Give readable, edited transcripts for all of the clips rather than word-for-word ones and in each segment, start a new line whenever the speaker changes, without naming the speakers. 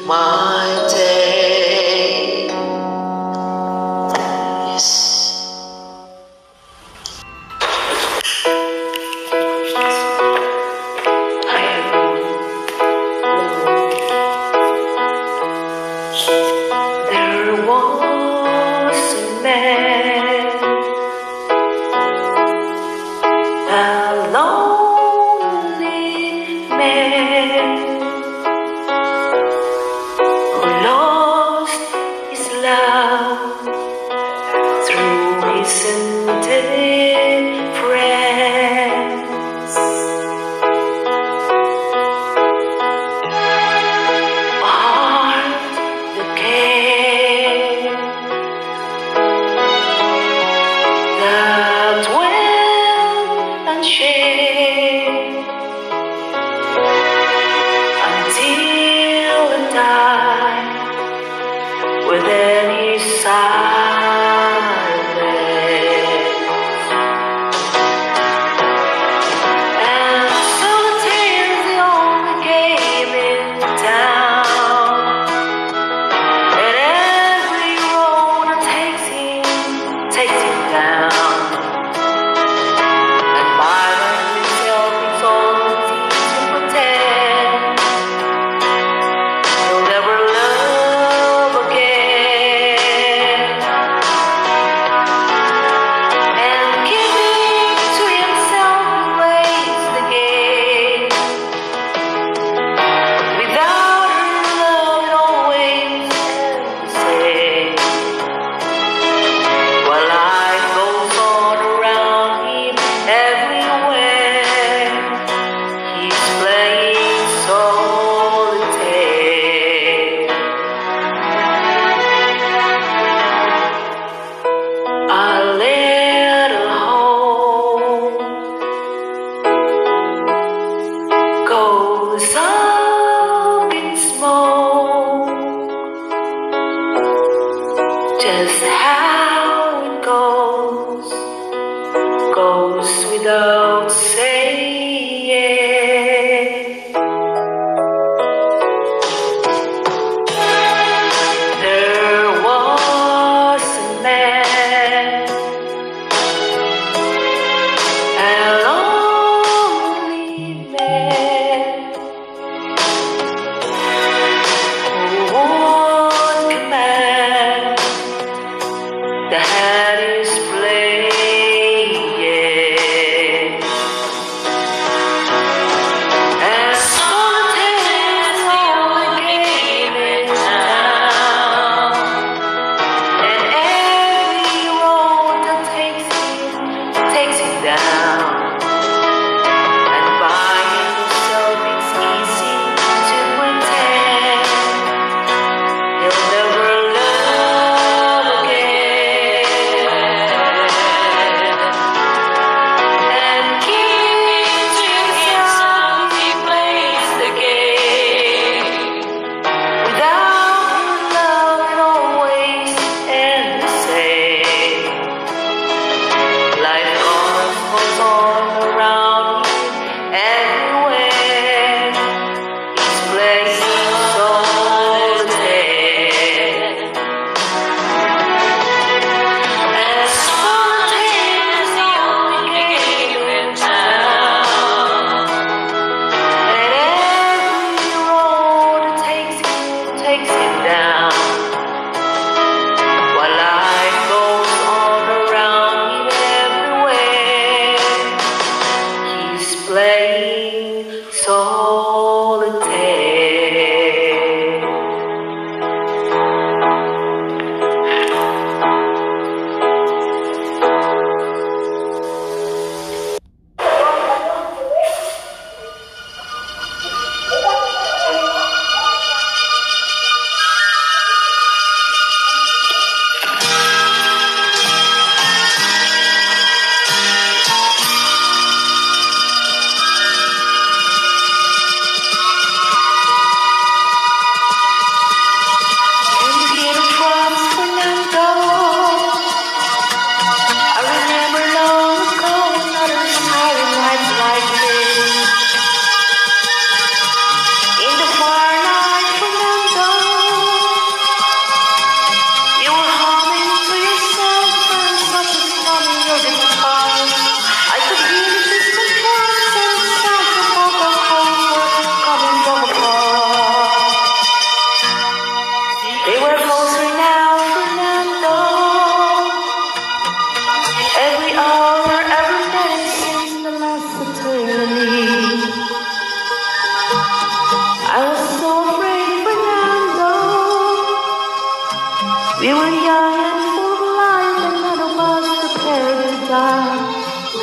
my day. Yes. There was a man, a lonely man, who lost his love through his indifference. A heart that cared, that dwelt and shared until it died within his silence. And solitaire's the only game in town, and every road takes him down. And by himself he's all easy to pretend he'll never love again. And giving to himself he plays the game. Without her love it always ends the same. While life goes on around him everywhere, he's playing solitaire. A little home goes up in smoke. Just how it goes without saying. There was a man, a lonely man, who would command We were young and full of life, and none of us prepared to die.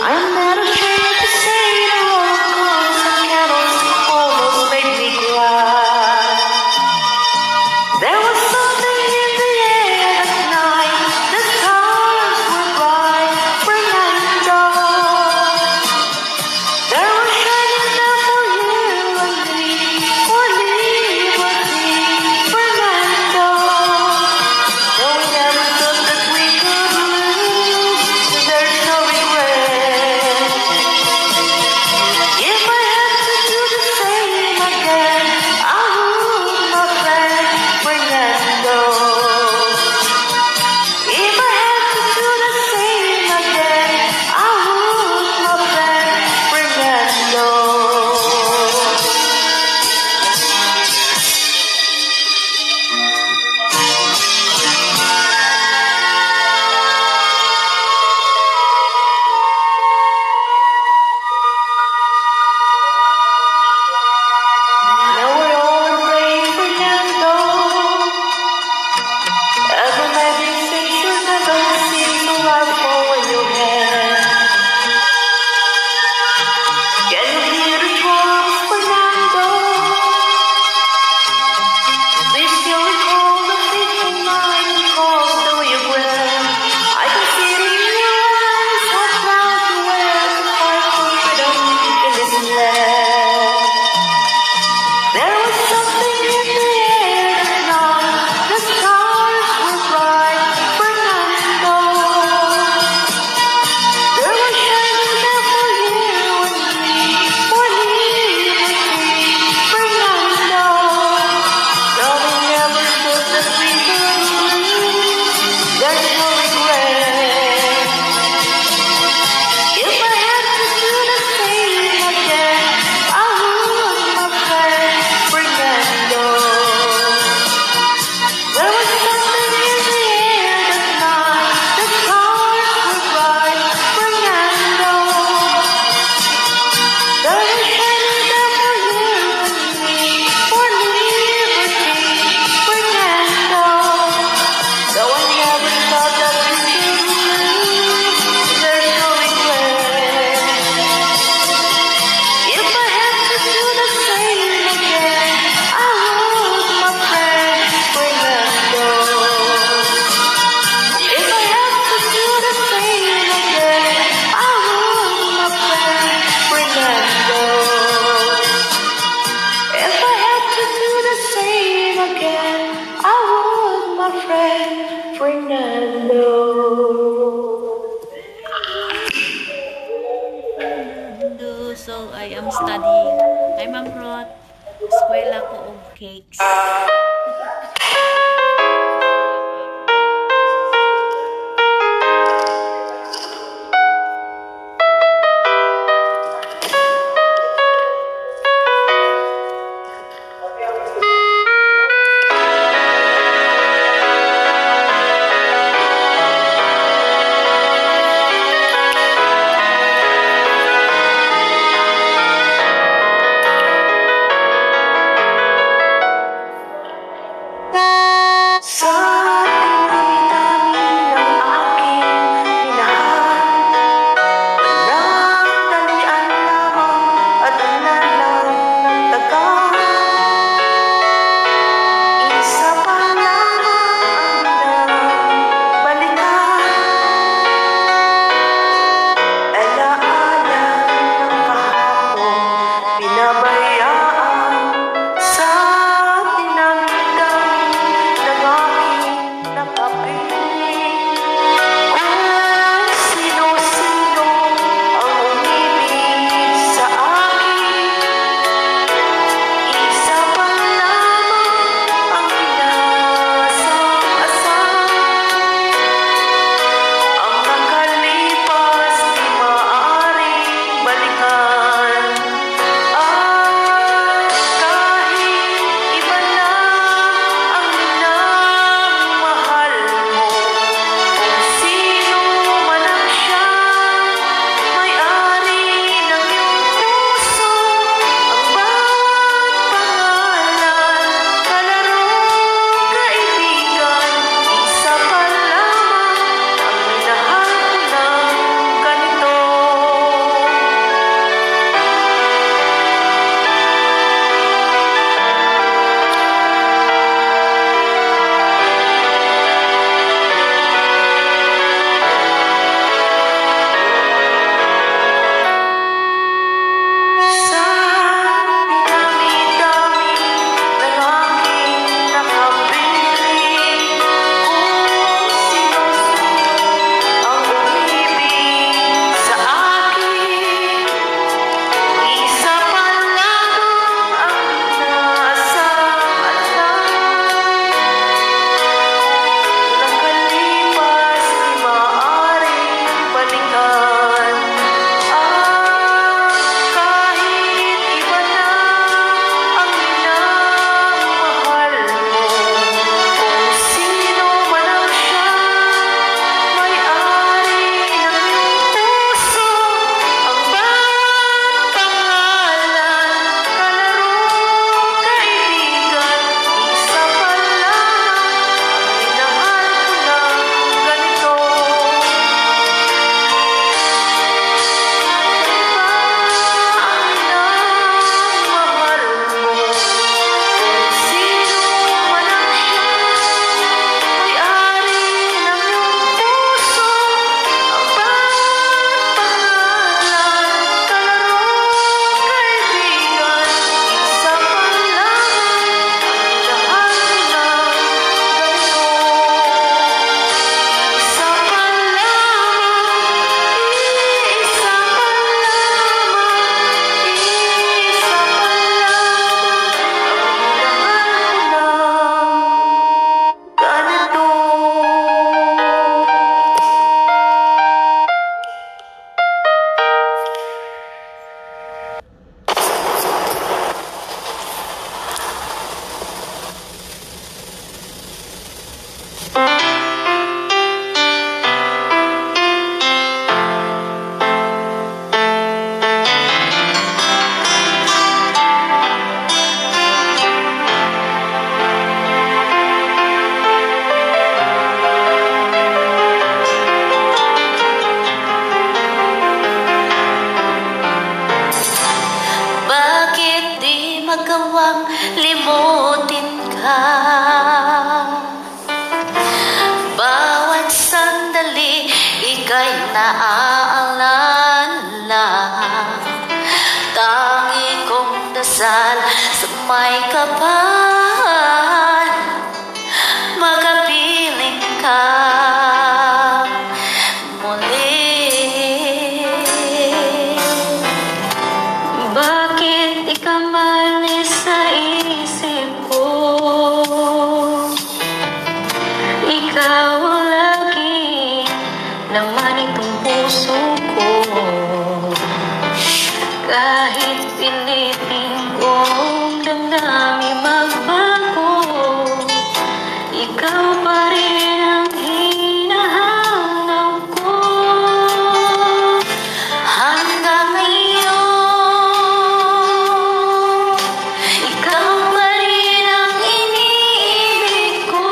I'm not ashamed to say the Holocaust and candles almost made me cry. There was something in the air that night. The stars were bright, Fernando. There was shining down for you and me, for liberty, Fernando. No, we never thought that we could lose. There's no regret. If I had to do the same again, I would, my friend, Fernando. If I had to do the same again, I would, my friend, Fernando. Now we're all brave, Fernando. Every magic picture never seems so lifelong in your head. Can you hear the drums, Fernando? We still recall the fateful night we crossed the Rio Grande. I can see it in your eyes, how proud you were to fight for freedom in this land. There was something in the air that night. The stars were bright, Fernando. There was shining there for you and me, for liberty, Fernando. No, we never thought that we could lose. There's no regret. If I had to do the same again, I would, my friend, Fernando. There was something in the air that night. The stars were bright, Fernando. There was shining there for you and me, for liberty, Fernando. Though I never thought that we could lose, there's no regret. If I had to do the same again, I would, my friend, Fernando. If I had to do the same again, I would, my friend, Fernando. If I had to do the same again, I would, my friend, Fernando.
So I am studying. Hi Ma'am Rod. Eskwela ko og cakes.
Bakit di magawang limutin ka? Bawat sandali ika'y naaalala. Tangi kong dasal sa may kapal, makapiling ka muli. Bakit ikaw malis sa isip ko? Ikaw ang lagi naman itong puso ko. Kahit pilitin kong damdamin magbago, ikaw pa rin ang hinahanap ko. Hanggang ngayon, ikaw pa rin ang iniibig ko.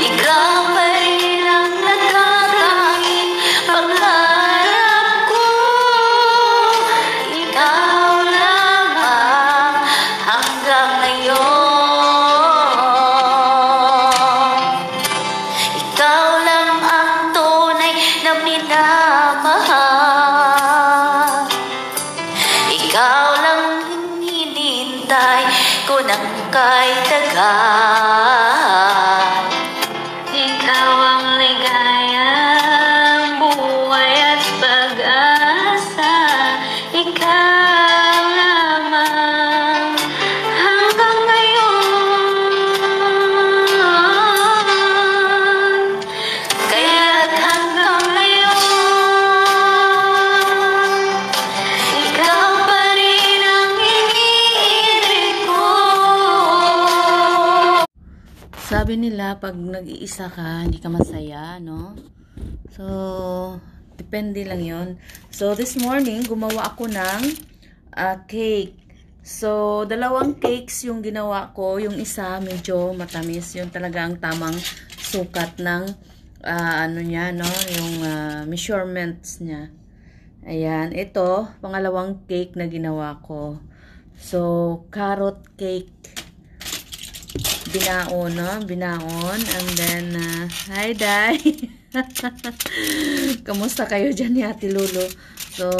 Ikaw pa rin ang natatanging pangarap ko. Ikaw lamang hanggang ngayon. Ikaw lang ang tunay na minamahal. Ikaw lang ang hinihintay ko ng kahit tagal. Ikaw ang ligayang buhay at pag-asa. Ikaw lamang hanggang ngayon. Kaya't hanggang ngayon, ikaw pa rin ang iniibig ko.
Sabi nila, pag nag-iisa ka, hindi ka masaya, no? So, depende lang yon. So, this morning, gumawa ako ng cake. So, dalawang cakes yung ginawa ko. Yung isa, medyo matamis. Yun talaga ang tamang sukat ng, ano niya, no? Yung measurements niya. Ayan. Ito, pangalawang cake na ginawa ko. So, carrot cake. Binaon, no? Binaon. And then, hi, Day! Kamusta kayo dyan ni Ate Lulu? So,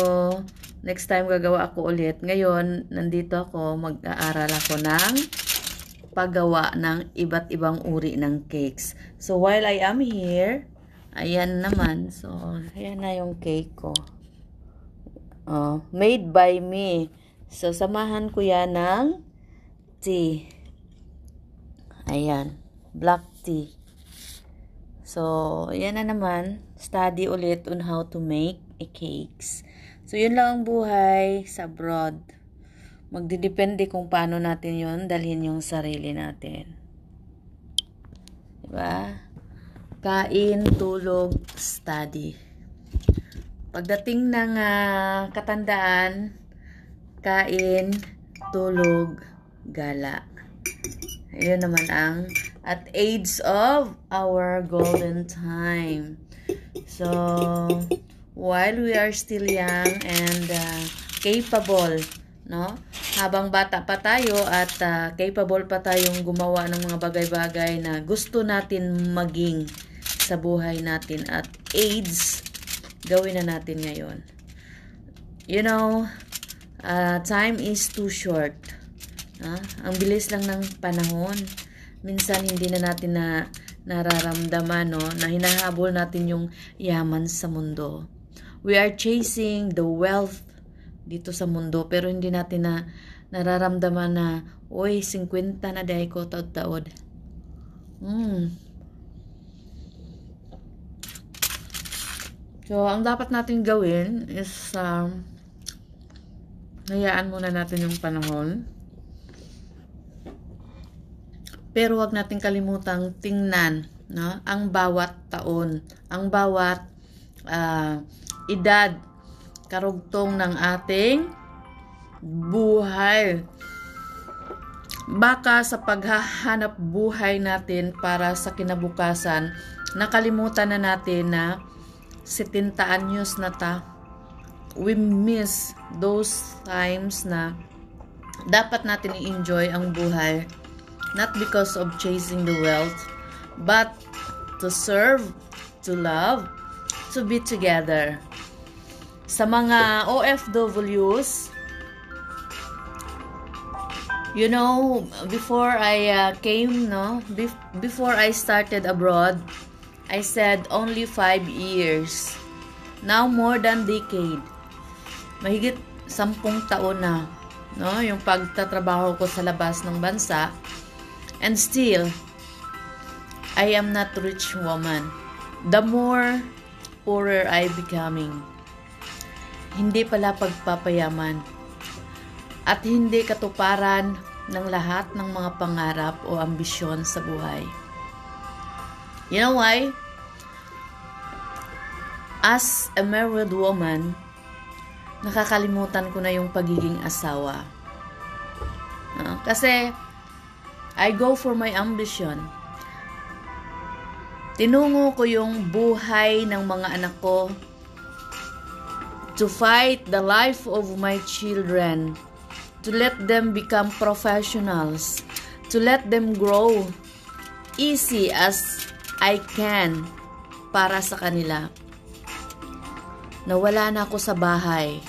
next time gagawa ako ulit. Ngayon, nandito ako, mag-aaral ako ng paggawa ng iba't ibang uri ng cakes. So, while I am here, ayan naman. So, ayan na yung cake ko. Made by me. So, samahan ko yan ng tea. Ayan, black tea. So, yan na naman. Study ulit on how to make a cakes. So, yun lang ang buhay sa abroad. Magdidepende kung paano natin yun dalhin yung sarili natin. Diba? Kain, tulog, study. Pagdating ng katandaan, kain, tulog, gala. Yun naman ang at age of our golden time. So, while we are still young and capable, no? Habang bata pa tayo at capable pa tayong gumawa ng mga bagay-bagay na gusto natin maging sa buhay natin at age, gawin na natin ngayon. You know, time is too short. Ang bilis lang ng panahon. Minsan hindi na natin nararamdaman, no, na hinahabol natin yung yaman sa mundo. We are chasing the wealth dito sa mundo, pero hindi natin nararamdaman na, oy, 50 na dahi ko taod-taod. So, ang dapat natin gawin is hayaan muna natin yung panahon Pero wag nating kalimutang tingnan, no, ang bawat taon, ang bawat edad karugtong ng ating buhay. Baka sa paghahanap buhay natin para sa kinabukasan, nakalimutan na natin na 70 anyos na ta. We miss those times na dapat natin i-enjoy ang buhay, not because of chasing the wealth, but to serve, to love, to be together. Sa mga OFWs, you know, before I came, no, before I started abroad, I said only 5 years. Now more than decade. Mahigit 10 taon na, no, yung pagtatrabaho ko sa labas ng bansa. And still, I am not rich woman. The more poorer I becoming. Hindi pala pagpapayaman. At hindi katuparan ng lahat ng mga pangarap o ambisyon sa buhay. You know why? As a married woman, nakakalimutan ko na yung pagiging asawa. Kasi I go for my ambition. Tinungo ko yung buhay ng mga anak ko to fight the life of my children, to let them become professionals, to let them grow easy as I can para sa kanila. Nawala na ako sa bahay.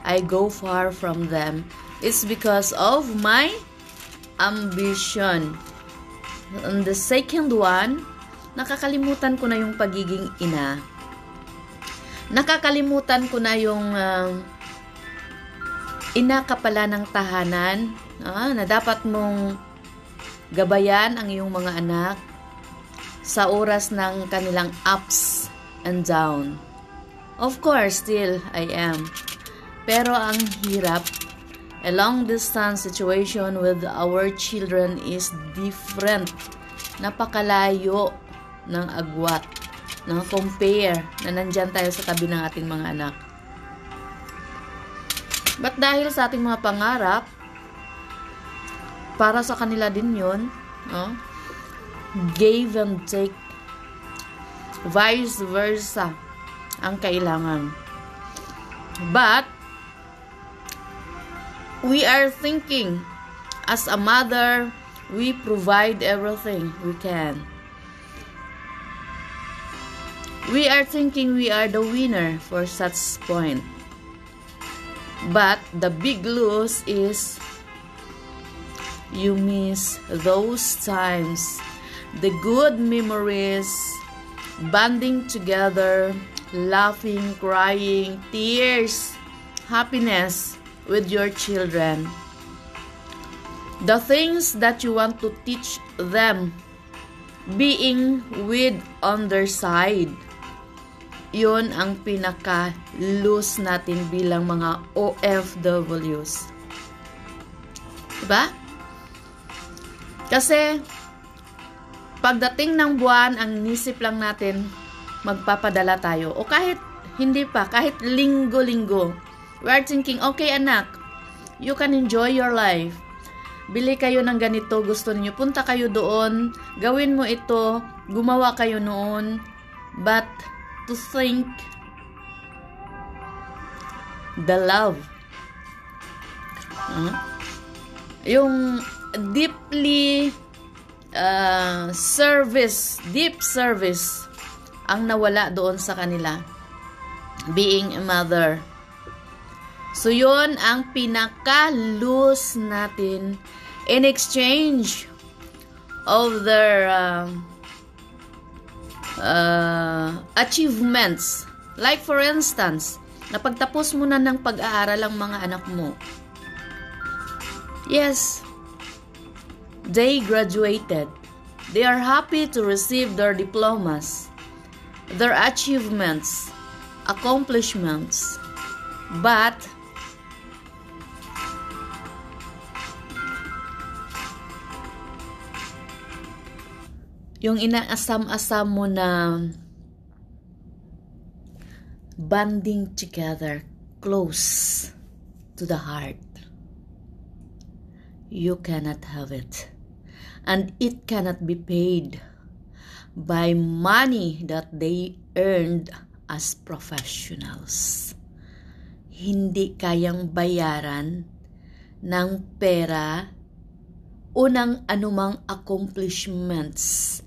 I go far from them. It's because of my ambition. And the second one, nakakalimutan ko na yung pagiging ina. Nakakalimutan ko na yung ina ka pala ng tahanan, na dapat mong gabayan ang iyong mga anak sa oras ng kanilang ups and down. Of course, still I am. Pero ang hirap, a long distance situation with our children is different. Napakalayo ng agwat, ng compare na nandyan tayo sa tabi ng ating mga anak. But dahil sa ating mga pangarap, para sa kanila din yun, give and take, vice versa ang kailangan. But we are thinking, as a mother, we provide everything we can. We are thinking we are the winner for such point. But the big loss is you miss those times, the good memories, bonding together, laughing, crying, tears, happiness with your children. The things that you want to teach them, being with on their side. Yun ang pinaka-lose natin bilang mga OFWs. Diba? Kasi, pagdating ng buwan, ang nisip lang natin, magpapadala tayo. O kahit hindi pa, kahit linggo-linggo. We are thinking, okay anak, you can enjoy your life. Bili kayo ng ganito, gusto niyo, punta kayo doon, gawin mo ito, gumawa kayo noon. But, to think the love, yung deeply deep service ang nawala doon sa kanila, being a mother. So yun ang pinaka-lose natin in exchange of their achievements. Like for instance, napagtapos mo na ng pag-aaral ang mga anak mo. Yes, they graduated. They are happy to receive their diplomas, their achievements, accomplishments. But yung inaasam-asam mo na bonding together, close to the heart. You cannot have it. And it cannot be paid by money that they earned as professionals. Hindi kayang bayaran ng pera o ng anumang accomplishments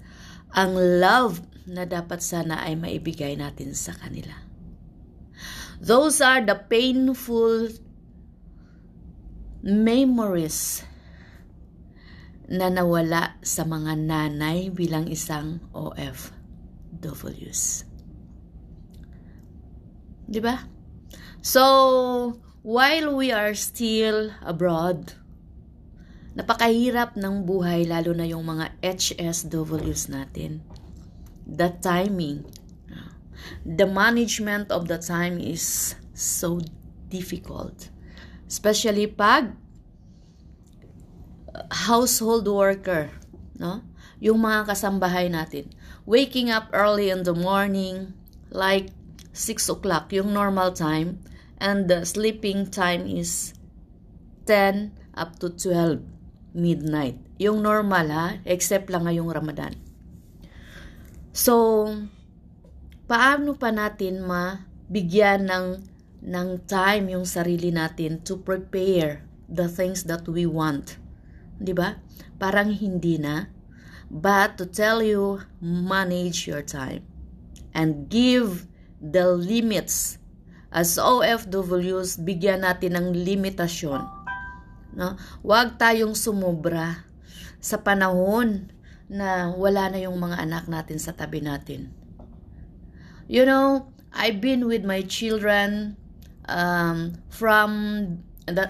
ang love na dapat sana ay maibigay natin sa kanila. Those are the painful memories na nawala sa mga nanay bilang isang OFWs. Diba? So, while we are still abroad, napakahirap ng buhay, lalo na yung mga HSWs natin. The timing, the management of the time is so difficult. Especially pag household worker, no? Yung mga kasambahay natin. Waking up early in the morning, like 6 o'clock, yung normal time, and the sleeping time is 10 up to 12 midnight. Yung normal ha, except lang ngayong Ramadan. So, paano pa natin mabigyan ng time yung sarili natin to prepare the things that we want? Diba? Parang hindi na. But to tell you, manage your time and give the limits. As OFWs, bigyan natin ng limitasyon. No? Huwag tayong sumobra sa panahon na wala na yung mga anak natin sa tabi natin. You know, I've been with my children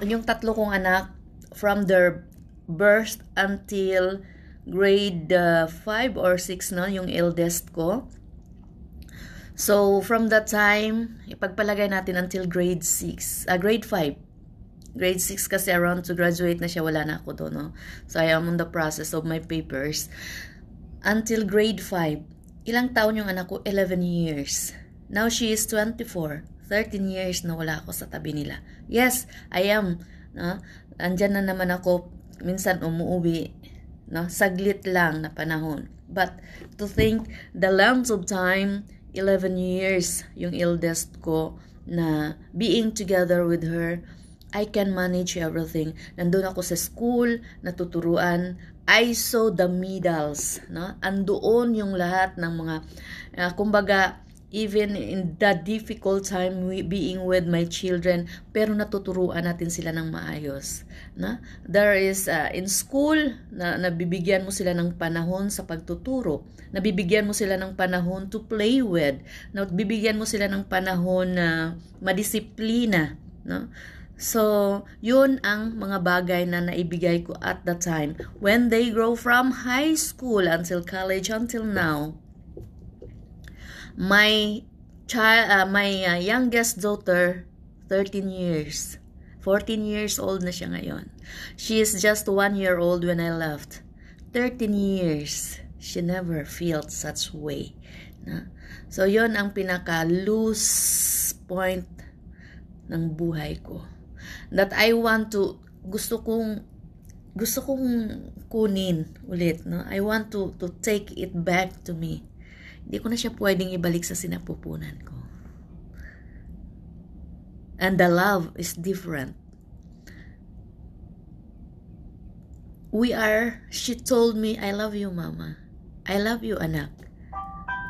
yung tatlo kong anak from their birth until grade 5 or 6 no, yung eldest ko. So, from that time, ipagpalagay natin until grade 5. Grade 6 kasi around to graduate na siya, wala na ako doon, no? So, I am on the process of my papers. Until grade 5, ilang taon yung anak ko? 11 years. Now, she is 24. 13 years na wala ako sa tabi nila. Yes, I am. No? Andyan na naman ako, minsan umuuwi. No? Saglit lang na panahon. But, to think, the length of time, 11 years yung eldest ko na being together with her, I can manage everything. Nandun ako sa school, natuturuan. I saw the medals. No? Andoon yung lahat ng mga, kumbaga, even in the difficult time being with my children, pero natuturuan natin sila ng maayos. No? There is, in school, nabibigyan mo sila ng panahon sa pagtuturo. Nabibigyan mo sila ng panahon to play with. Nabibigyan mo sila ng panahon na madisiplina. No? So, yun ang mga bagay na naibigay ko at the time. When they grow from high school until college, until now, my youngest daughter, 13 years. 14 years old na siya ngayon. She is just 1 year old when I left. 13 years. She never felt such way. No? So, yun ang pinaka-loose point ng buhay ko. That I want to, gusto kong kunin ulit. No? I want to take it back to me. Hindi ko na siya pwedeng ibalik sa sinapupunan ko. And the love is different. She told me, I love you, Mama. I love you, anak.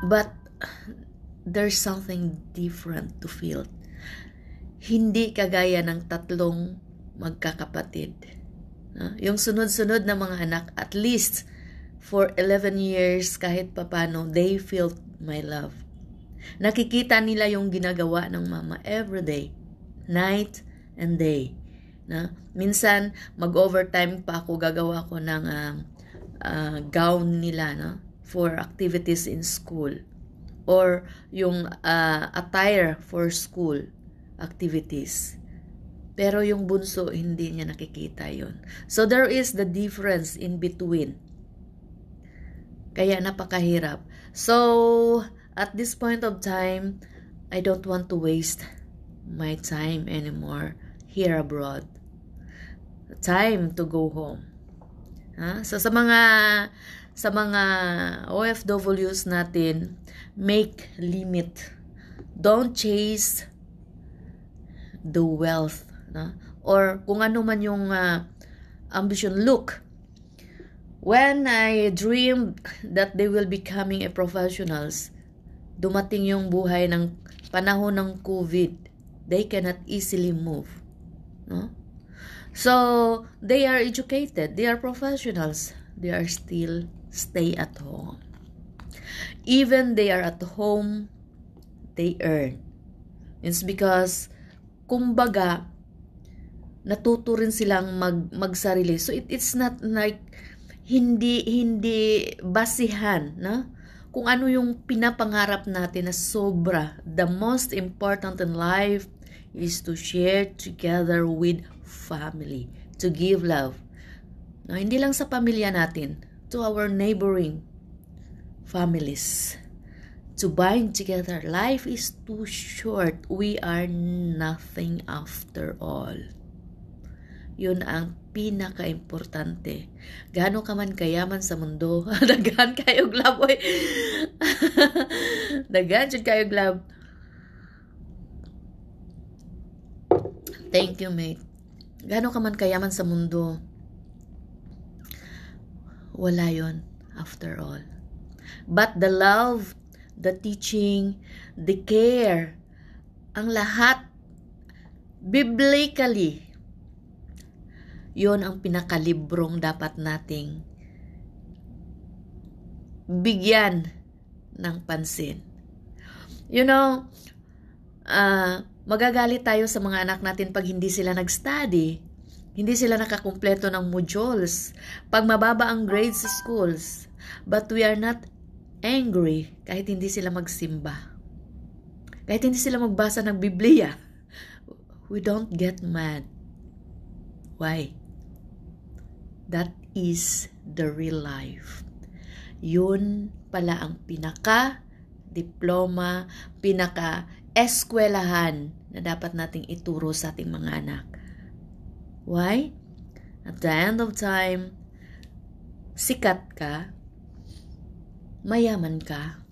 But there's something different to feel. Hindi kagaya ng tatlong magkakapatid. Yung sunod-sunod na mga anak, at least for 11 years, kahit papano, they felt my love. Nakikita nila yung ginagawa ng mama every day, night and day. Na? Minsan, mag-overtime pa ako, gagawa ko ng gown nila, no? For activities in school. Or yung attire for school activities. Pero yung bunso, hindi niya nakikita yun. So, there is the difference in between. Kaya napakahirap. So, at this point of time, I don't want to waste my time anymore here abroad. Time to go home. So sa mga OFWs natin, make limit. Don't chase the wealth, or kung ano man yung ambition. Look, when I dreamed that they will becoming a professionals, dumating yung buhay ng panahon ng COVID. They cannot easily move, So, they are educated, they are professionals, they are still stay at home. Even they are at home, they earn. It's because, kumbaga, natuto rin silang magsarili. So, it's not like, hindi basihan, kung ano yung pinapangarap natin na sobra. The most important in life is to share together with family, to give love. Hindi lang sa pamilya natin, to our neighboring families, to bind together. Life is too short. We are nothing after all. Yun ang pinaka-importante. Gaano ka man kayaman sa mundo, daghan kayo glab, oy. Daghan jud kayo glab. Thank you, mate. Gaano ka man kayaman sa mundo, wala yon after all. But the love, the teaching, the care, ang lahat, biblically, yon ang pinakalibrong dapat nating bigyan ng pansin. Magagalit tayo sa mga anak natin pag hindi sila nag-study, hindi sila nakakumpleto ng modules, pag mababa ang grades sa schools. But we are not angry kahit hindi sila magsimba, kahit hindi sila magbasa ng Biblia. We don't get mad. Why? That is the real life. Yun pala ang pinaka-diploma, pinaka-eskwelahan na dapat nating ituro sa ating mga anak. Why? At the end of time, sikat ka, mayaman ka,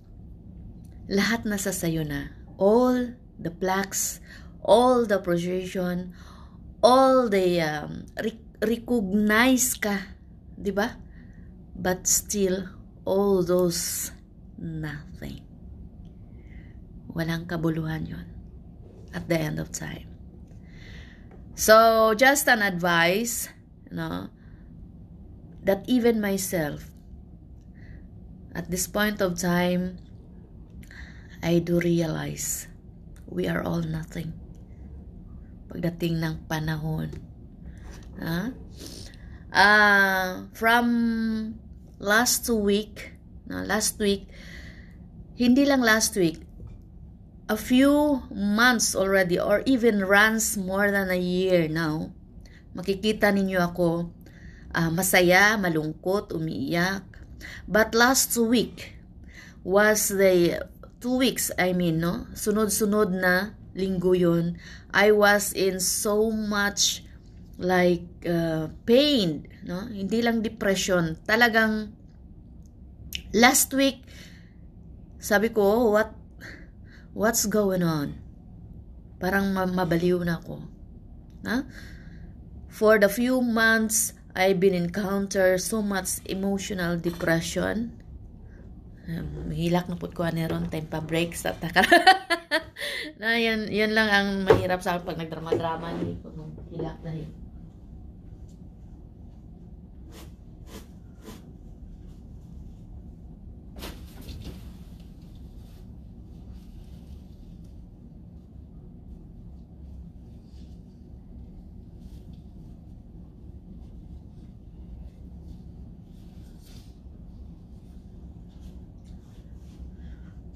lahat nasa sayo na. All the plaques, all the appreciation, all the recognize ka, di ba? But still, all those nothing. Walang kabuluhan yon at the end of time. So, just an advice, that even myself, at this point of time, I do realize we are all nothing pagdating ng panahon. From last week, hindi lang last week, a few months already, or even runs more than a year now, makikita ninyo ako masaya, malungkot, umiiyak. But last week was the 2 weeks, sunod-sunod na linggo yun. I was in so much like pain, hindi lang depression. Talagang last week, sabi ko, what's going on? Parang mabaliw na ako. For the few months, I've been encounter so much emotional depression. Mahilak na po ko aneron time pa break sa taka. Yun lang ang mahirap sa akin pag nagdrama-drama ni ko nung hilak na yun.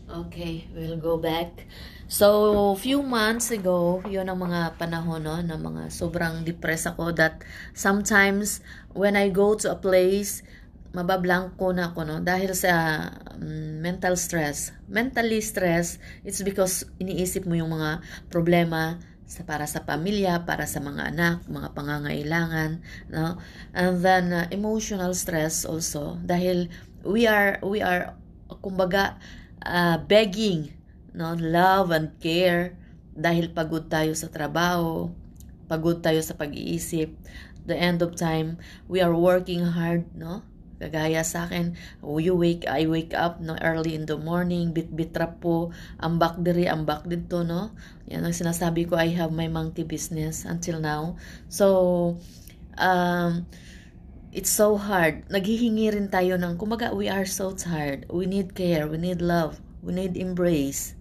Okay, we'll go back. So, few months ago, yun ang mga panahon, na mga sobrang depressed ako, that sometimes when I go to a place, mabablanko na ako, no? Dahil sa mental stress. Mentally stress, it's because iniisip mo yung mga problema para sa pamilya, para sa mga anak, mga pangangailangan, no? And then emotional stress also dahil we are kumbaga begging, no, love and care dahil pagod tayo sa trabaho, pagod tayo sa pag-iisip. The end of time, we are working hard, no? Kagaya sa akin, I wake up, no, early in the morning, bit-bitrap po, ambak diri, ambak dito, no? Yan ang sinasabi ko, I have my monkey business until now. So, it's so hard. Naghihingi rin tayo ng, kumaga, we are so tired. We need care, we need love, we need embrace.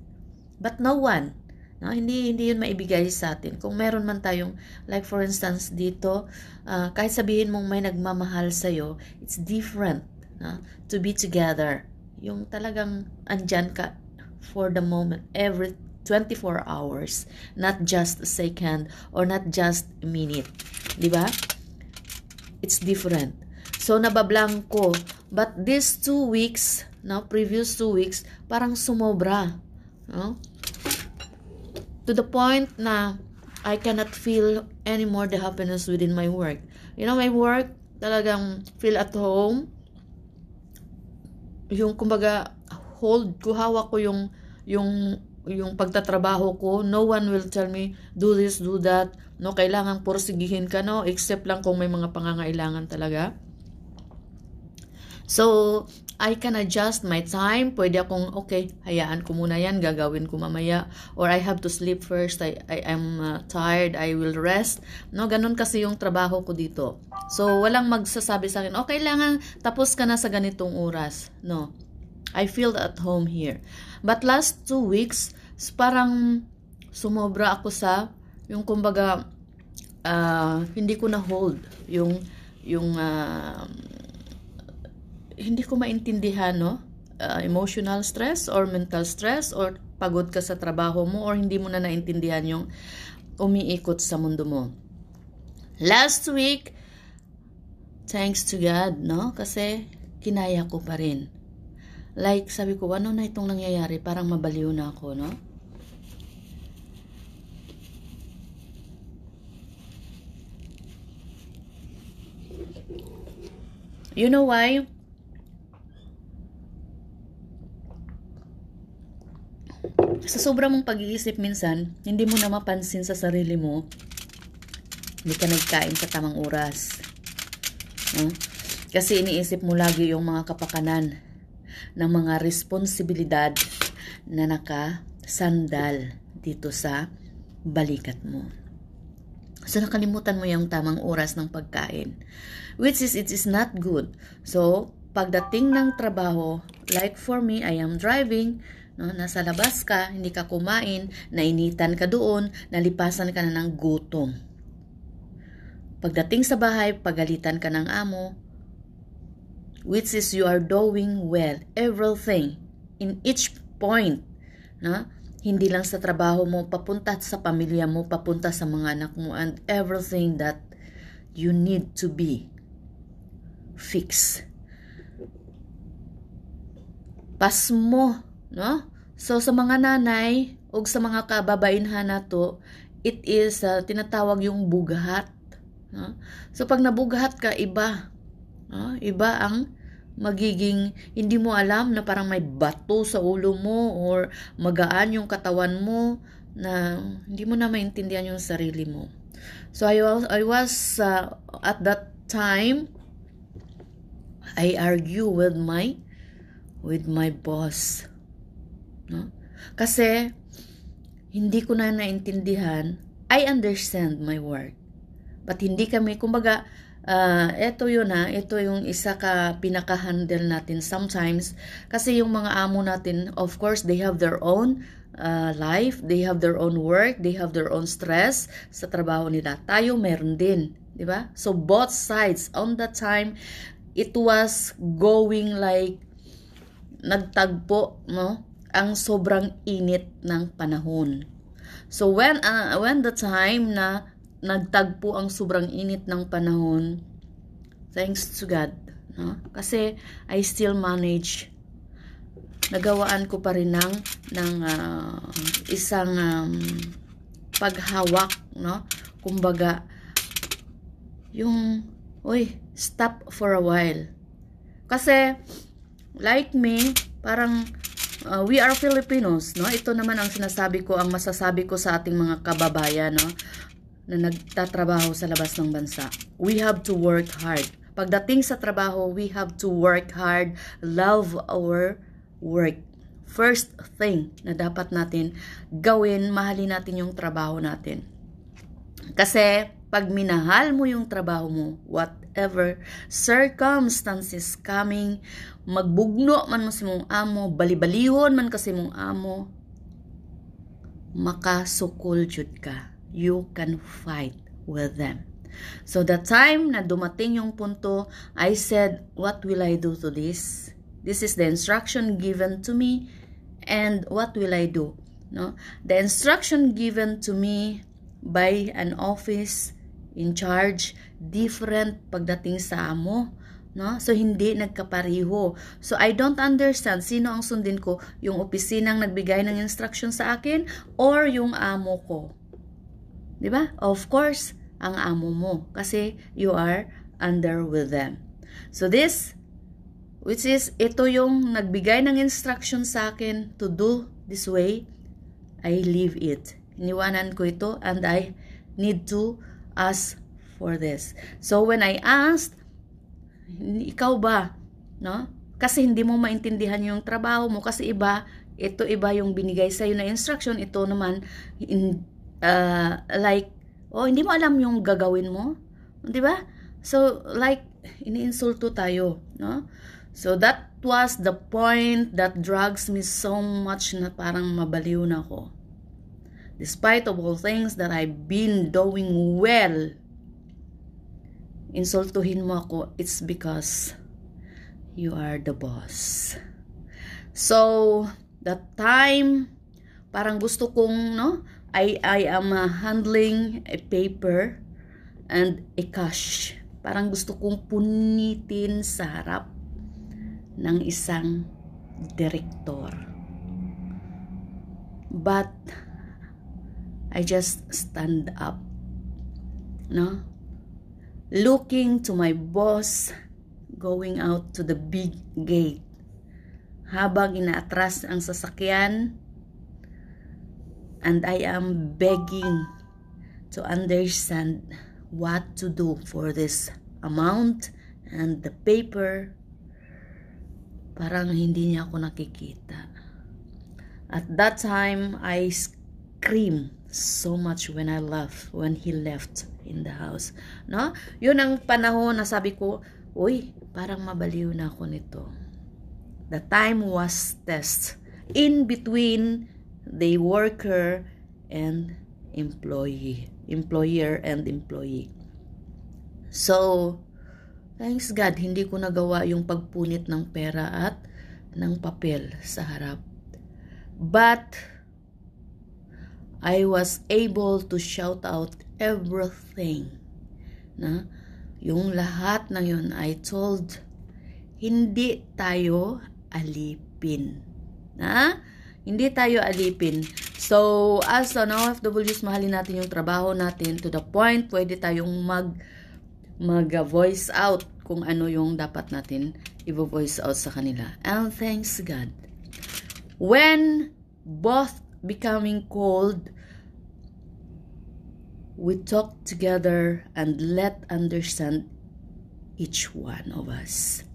But no one, no, hindi yun maibigay sa atin. Kung meron man tayong, like for instance dito, kahit sabihin mong may nagmamahal sa'yo, it's different, no? To be together. Yung talagang andyan ka for the moment, every 24 hours, not just a second or not just a minute. Diba? It's different. So, nabablanko. But these 2 weeks, no, previous 2 weeks, parang sumobra. No? To the point na I cannot feel anymore the happiness within my work. You know, my work, talagang feel at home. Yung kumbaga, hawak ko yung pagtatrabaho ko. No one will tell me, do this, do that. No, kailangan porsigihin ka, no? Except lang kung may mga pangangailangan talaga. So, I can adjust my time. Pwede akong, okay, hayaan ko muna yan, gagawin ko mamaya. Or I have to sleep first. I am tired, I will rest. No, ganun kasi yung trabaho ko dito. So, walang magsasabi sa akin, okay, kailangan tapos ka na sa ganitong oras. No, I feel at home here. But last 2 weeks, parang sumobra ako sa, yung kumbaga, hindi ko na hold yung hindi ko maintindihan, no? Emotional stress or mental stress or pagod ka sa trabaho mo or hindi mo na naintindihan yung umiikot sa mundo mo. Last week, thanks to God, no? Kasi kinaya ko pa rin. Like, sabi ko, ano na itong nangyayari? Parang mabaliw na ako, no? You know why? Sa sobrang mong pag-iisip minsan, hindi mo na mapansin sa sarili mo, hindi ka nagkain sa tamang oras. No? Kasi iniisip mo lagi yung mga kapakanan ng mga responsibilidad na nakasandal dito sa balikat mo. So, nakalimutan mo yung tamang oras ng pagkain. Which is, it is not good. So, pagdating ng trabaho, like for me, I am driving, no, nasa labas ka, hindi ka kumain, nainitan ka doon, nalipasan ka na ng gutom. Pagdating sa bahay, pagalitan ka ng amo, which is you are doing well, everything, in each point, no? Hindi lang sa trabaho mo, papunta sa pamilya mo, papunta sa mga anak mo, and everything that you need to be fixed. Pas mo, no? So, sa mga nanay o sa mga kababainhan na to, it is tinatawag yung bughat. No? So, pag nabughat ka, iba. No? Iba ang magiging, hindi mo alam na parang may bato sa ulo mo or magaan yung katawan mo na hindi mo na maintindihan yung sarili mo. So, I was at that time, I argue with my boss. No? Kasi hindi ko na naintindihan. I understand my work. But hindi kami, kumbaga, ito yun ito yung isa ka pinaka-handle natin sometimes. Kasi yung mga amo natin, of course, they have their own life, they have their own work, they have their own stress sa trabaho nila. Tayo meron din, di ba? So both sides, on that time, it was going like nagtagpo, no? Ang sobrang init ng panahon. So when the time na nagtagpo ang sobrang init ng panahon, thanks to God, no? Kasi I still manage, nagawaan ko pa rin ng isang paghawak, no? Kumbaga, yung, stop for a while. Kasi, like me, parang, we are Filipinos, no? Ito naman ang sinasabi ko, ang masasabi ko sa ating mga kababayan, no? Na nagtatrabaho sa labas ng bansa. We have to work hard. Pagdating sa trabaho, we have to work hard, love our work. First thing na dapat natin gawin, mahalin natin yung trabaho natin. Kasi pag minahal mo yung trabaho mo, whatever circumstances coming, magbugno man mo si mong amo, balibalihon man kasi mong amo, makasukol jud ka. You can fight with them. So the time na dumating yung punto, I said, what will I do to this? This is the instruction given to me, and what will I do? No? The instruction given to me by an office in charge, different pagdating sa amo. No? So, hindi nagkapariho. So, I don't understand sino ang sundin ko, yung opisinang nagbigay ng instruction sa akin or yung amo ko. Diba? Of course, ang amo mo kasi you are under with them. So, this, which is, ito yung nagbigay ng instruction sa akin to do this way, I leave it. Iniwanan ko ito and I need to ask for this. So, when I asked, ikaw ba? No? Kasi hindi mo maintindihan yung trabaho mo kasi iba yung binigay sa'yo na instruction. Ito naman, hindi mo alam yung gagawin mo. Di ba? So, like, iniinsulto tayo. No? So, that was the point that drags me so much na parang mabaliw na ako. Despite of all things that I've been doing well, insultuhin mo ako, it's because you are the boss. So, that time, parang gusto kong, no? I am handling a paper and a cash. Parang gusto kong punitin sa harap ng isang direktor. But, I just stand up. No? Looking to my boss, going out to the big gate. Habang inaatras ang sasakyan, and I am begging to understand what to do for this amount and the paper. Parang hindi niya ako nakikita. At that time, I screamed so much when he left in the house. No? Yun ang panahon na sabi ko, uy, parang mabaliw na ako nito. The time was test in between the worker and employer and employee. So, thanks God, hindi ko nagawa yung pagpunit ng pera at ng papel sa harap. But, I was able to shout out everything. Na? Yung lahat na yun, I told, hindi tayo alipin. Na? Hindi tayo alipin. So, as an OFWs, mahalin natin yung trabaho natin to the point, pwede tayong mag-voice out kung ano yung dapat natin i-voice out sa kanila. And thanks God. When both becoming cold, we talk together and let understand each one of us.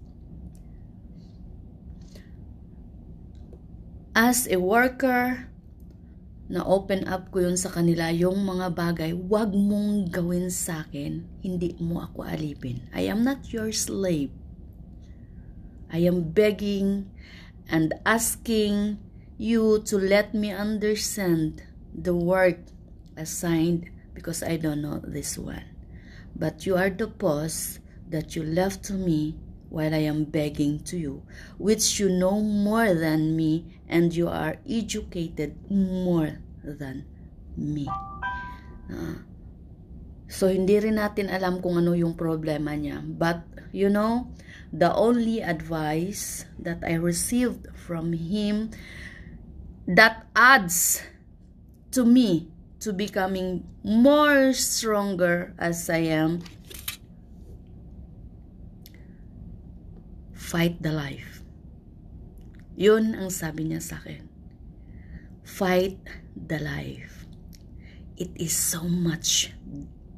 As a worker, na-open up ko yun sa kanila, yung mga bagay, wag mong gawin sa akin, hindi mo ako alipin. I am not your slave. I am begging and asking you to let me understand the work assigned because I don't know this one. But you are the boss that you left to me while I am begging to you, which you know more than me and you are educated more than me. So, hindi rin natin alam kung ano yung problema niya. But, you know, the only advice that I received from him that adds to me to becoming more stronger as I am, fight the life. Yun ang sabi niya sa akin. Fight the life. It is so much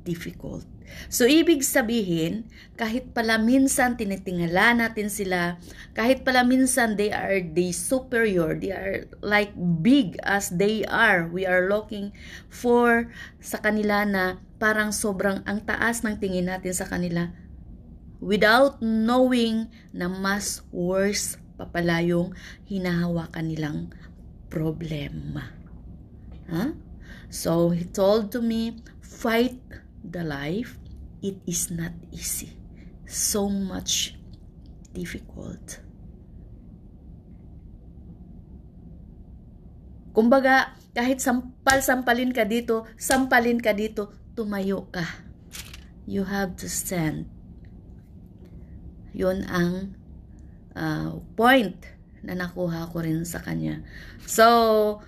difficult. So, ibig sabihin, kahit pala minsan tinitingala natin sila, kahit pala minsan they are the superior, they are like big as they are, we are looking for sa kanila na parang sobrang ang taas ng tingin natin sa kanila without knowing na mas worse pa pala yung hinahawakan nilang problema. Huh? So, he told to me, fight the life. It is not easy. So much difficult. Kumbaga, kahit sampalin ka dito, tumayo ka. You have to stand. Yun ang point na nakuha ko rin sa kanya. So,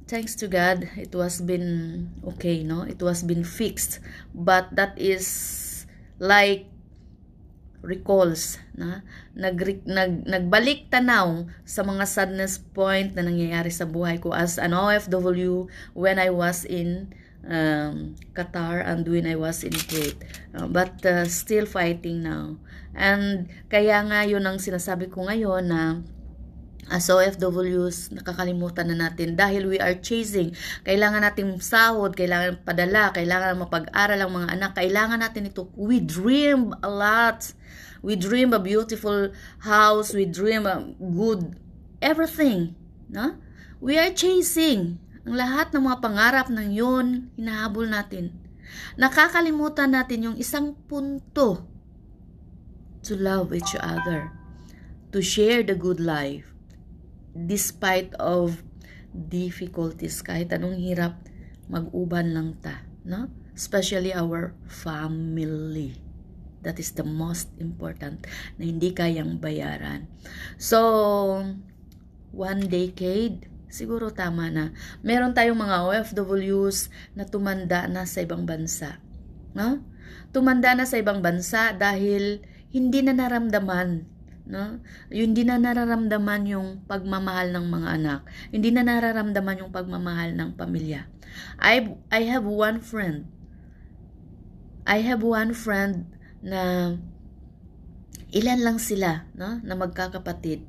thanks to God, it was been okay, no? It was been fixed. But that is like recalls, na? Nagbalik tanaw sa mga sadness point na nangyayari sa buhay ko as an OFW when I was in Qatar and when I was in Kuwait. But still fighting now. And kaya nga yun ang sinasabi ko ngayon na as OFWs, nakakalimutan na natin dahil we are chasing. Kailangan natin sahod, kailangan padala, kailangan mapag-aral ang mga anak, kailangan natin ito. We dream a lot. We dream a beautiful house, we dream a good everything. No? We are chasing. Ang lahat ng mga pangarap ng yun, hinahabol natin. Nakakalimutan natin yung isang punto. To love each other. To share the good life. Despite of difficulties, kahit anong hirap, mag-uban lang ta, no? Especially our family. That is the most important na hindi kayang bayaran. So, 1 decade, siguro tama na. Meron tayong mga OFWs na tumanda na sa ibang bansa, no? Tumanda na sa ibang bansa dahil hindi na naramdaman, no? Hindi na nararamdaman yung pagmamahal ng mga anak. Hindi na nararamdaman yung pagmamahal ng pamilya. I have one friend. Na ilan lang sila, no? Na magkakapatid.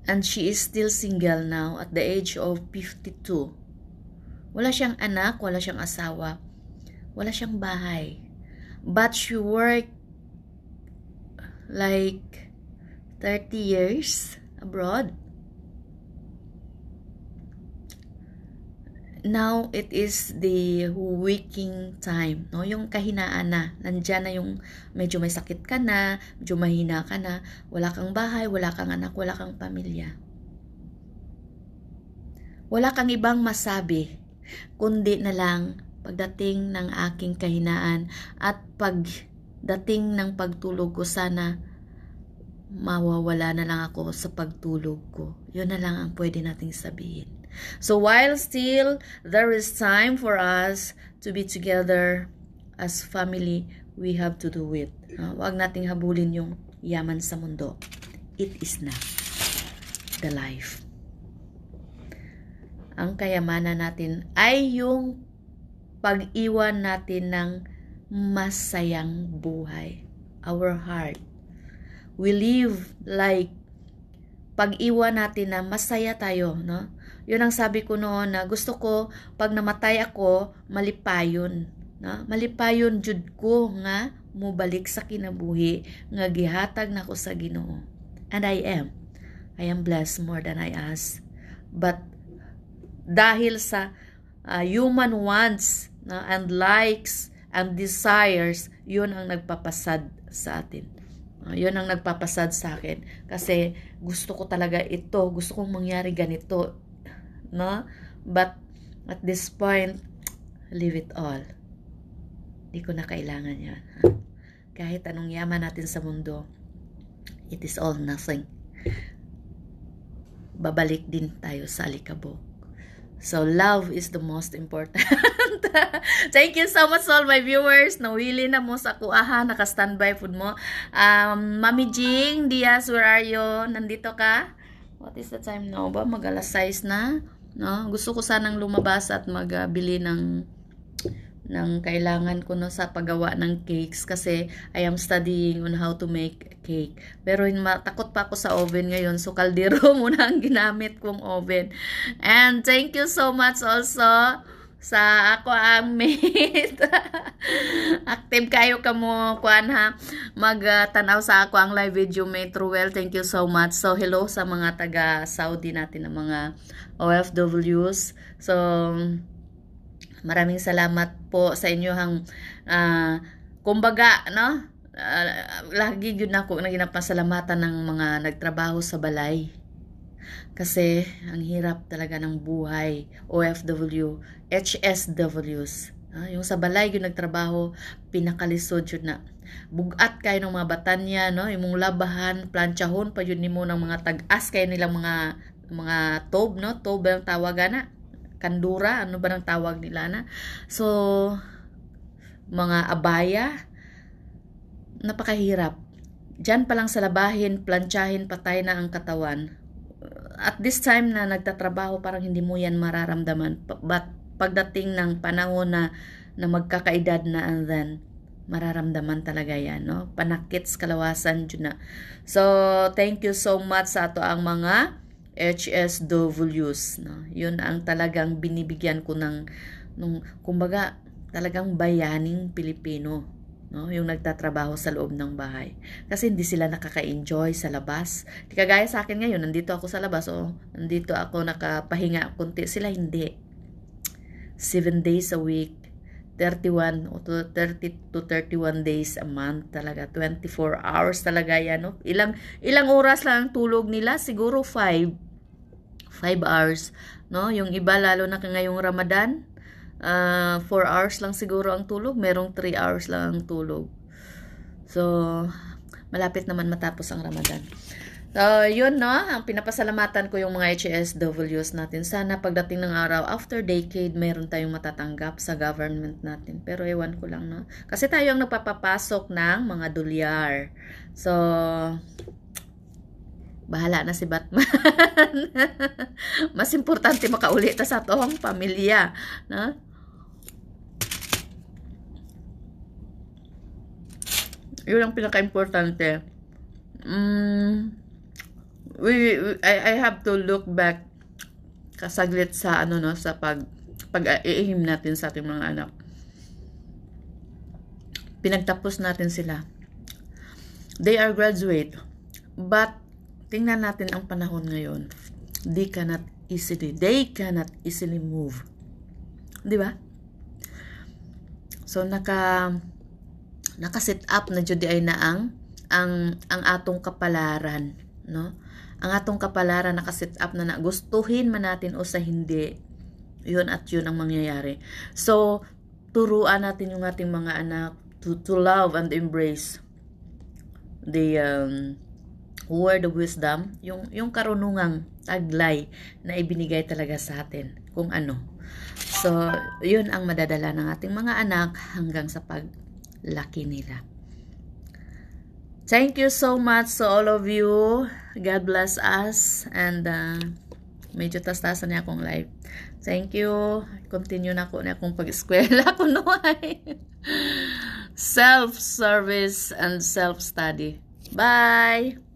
And she is still single now at the age of 52. Wala siyang anak, wala siyang asawa, wala siyang bahay. But she worked like 30 years abroad. Now, it is the waking time, no? Yung kahinaan na. Nandyan na yung medyo may sakit ka na, medyo mahina ka na, wala kang bahay, wala kang anak, wala kang pamilya. Wala kang ibang masabi, kundi na lang pagdating ng aking kahinaan at pagdating ng pagtulog ko, sana mawawala na lang ako sa pagtulog ko. Yun na lang ang pwede nating sabihin. So while still there is time for us to be together as family, we have to do it. Huwag nating habulin yung yaman sa mundo. It is not the life. Ang kayamanan natin ay yung pag-iwan natin ng masayang buhay. Our heart. We live like pag-iwan natin na masaya tayo, no? Yun ang sabi ko noon na gusto ko pag namatay ako, malipayon, no? Malipayon jud ko nga mubalik sa kinabuhi nga gihatag nako sa Ginoo. And I am blessed more than I ask. But dahil sa human wants, no, and likes and desires, yun ang nagpapasad sa atin. Yun ang nagpapasad sa akin. Kasi gusto ko talaga ito. Gusto kong mangyari ganito. No? But at this point, leave it all. Di ko na kailangan yan. kahit anong yaman natin sa mundo, it is all nothing. Babalik din tayo sa alikabok. So, love is the most important. Thank you so much all my viewers. Nawili na mo sa kuaha. Naka-standby food mo. Mami Jing Diaz, where are you? Nandito ka? What is the time now ba? Mag-alas 6 na. No? Gusto ko sanang lumabas at magbili ng kailangan ko no sa paggawa ng cakes kasi I am studying on how to make cake. Pero takot pa ako sa oven ngayon, so kaldero muna ang ginamit kong oven. And thank you so much also sa ako ang mate. Active kayo kamo kuan ha. Magtanaw sa ako ang live video mate Ruel. Thank you so much. So hello sa mga taga Saudi natin na mga OFWs. So maraming salamat po sa inyo hang kumbaga no lagi yun ako naginapasalamatan ng mga nagtrabaho sa balay kasi ang hirap talaga ng buhay. OFW, HSWs, yung sa balay yung nagtrabaho, pinakalisod yun na bugat kayo ng mga batanya no, imong labahan planchahon pa yun nimo ng mga tag-as kayo nilang mga tob no, tob ang tawagan na kandura, ano ba ang tawag nila na? So, mga abaya, napakahirap. Diyan pa lang sa labahin, plantsahin, patay na ang katawan. At this time na nagtatrabaho, parang hindi mo yan mararamdaman. But pagdating ng panahon na magkakaedad na, and then, mararamdaman talaga yan, no? Panakits, kalawasan, yun na. So, thank you so much sa ato ang mga HSWs, no? Yun ang talagang binibigyan ko ng kumbaga talagang bayaning Pilipino, no? Yung nagtatrabaho sa loob ng bahay. Kasi hindi sila nakaka-enjoy sa labas. Di kagaya sa akin ngayon, nandito ako sa labas, nandito ako nakapahinga kunti. Sila hindi. 7 days a week, 30 to 31 days a month talaga, 24 hours talaga yan, no? Ilang oras lang ang tulog nila, siguro 5 hours, no? Yung iba lalo na ngayong Ramadan, 4 hours lang siguro ang tulog, merong 3 hours lang ang tulog. So malapit naman matapos ang Ramadan. So yun, no, ang pinapasalamatan ko yung mga HSWs natin. Sana pagdating ng araw, after decade, mayroon tayong matatanggap sa government natin. Pero ewan ko lang, no, kasi tayo ang nagpapapasok ng mga dolyar. So bahala na si Batman. Mas importante makauli ta sa atong pamilya, no? Yun ang pinaka-importante. I have to look back kasaglit sa ano, no, sa pag-iihim natin sa ating mga anak. Pinagtapos natin sila. They are graduate. But tingnan natin ang panahon ngayon. They cannot easily move. 'Di ba? So naka-set up na jud ay na ang atong kapalaran, no? Ang atong kapalaran naka-set up na gustuhin man natin o sa hindi. 'Yun at 'yun ang mangyayari. So turuan natin yung ating mga anak to love and embrace the word of wisdom, yung karunungang taglay na ibinigay talaga sa atin kung ano. So, yun ang madadala ng ating mga anak hanggang sa paglaki nila. Thank you so much to all of you. God bless us. And medyo tas-tasan niya akong live. Thank you. Continue na ako na akong pag-eskwela ko noy. Self-service and self-study. Bye!